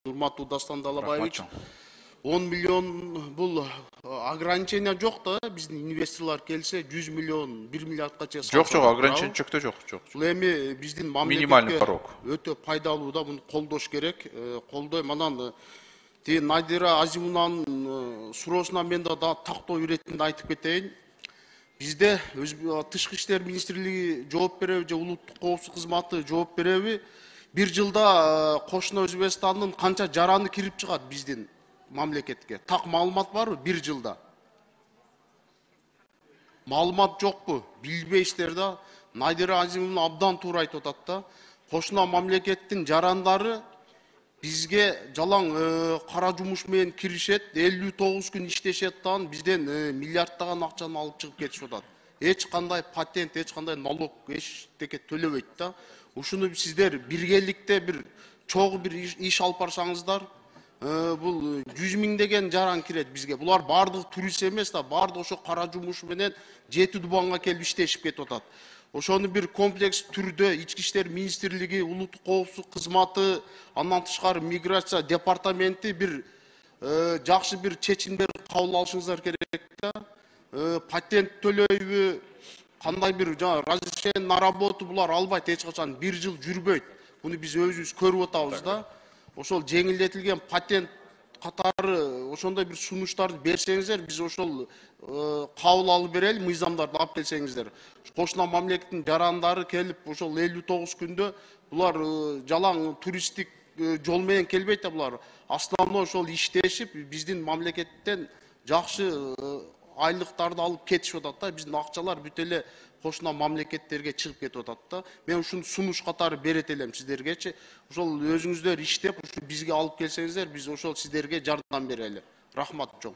урматтуу Дастан Далабаевич. Рахмат. 10 миллион бул ограничение жок да, биздин инвесторлор келсе 100 миллион, 1 миллиардка чейин Жок, ограничение чөктө жок. Бул эми биздин Минимальный мамлекетке порог. өтө пайдалуу да, муну колдош керек. Колдойм. Анан тиги Надира Азимовнанын суроосуна мен да тактоо иретинде айтып кетейин. Бизде Тышкы иштер министрлиги жооп береби же улуттук коопсуздук кызматы жооп береби? Бир жылда кошуна Өзбекстандын канча жараны кирип чыгат биздин мамлекетке? Так маалымат барбы бир жылда? Маалымат жокпу? Билбейсиздер да. Надира Азимовна абдан туура айтып атат да. Кошуна мамлекеттин жарандары бизге жалаң кара жумуш менен киришет, 59 күн иштешет да, бизден миллиардтаган акчаны алып чыгып кетишип атат. Эч кандай патент, эч кандай налог, эчтеке төлөбөйт да. Ушуну сиздер биргеликте бир чогуу бир иш алып барсаңыздар, бул 100 миңдеген жаран кирет бизге. Булар бардыгы турист эмес да, бардыгы ошо кара жумуш менен Жети Дубанга келип иштешип кетип атат. Ошону бир комплекс түрдө Ички иштер министрлиги, улуттук коопсуздук кызматы, андан тышкары миграция департаменти бир жакшы бир чечимдер кабыл алышыңыздар керек да. Патент төлөйбү, кандай бир разрешение на работу булар албайт эч качан, бир жыл жүрбөйт. Буну биз өзүбүз көрүп атабыз да. Ошол жеңилдетилген патент катары ошондой бир сунуштарды берсеңиздер, биз ошол кабыл алып берели, мыйзамдарды алып келсеңиздер. Кошуна мамлекеттин жарандары келип ошол 59 күндө булар жалаң туристтик жол менен келбейт да, булар основной ошол иштешип, биздин мамлекеттен жакшы айлыктарды алып кетишип атат да. Биздин акчалар бүт эле кошуна мамлекеттерге чыгып кетип атат да. Мен ушуну сунуш катары берет элем сиздергечи. Ошол өзүңүздөр иштеп, ушу бизге алып келсеңиздер, биз ошол сиздерге жардам берели. Рахмат.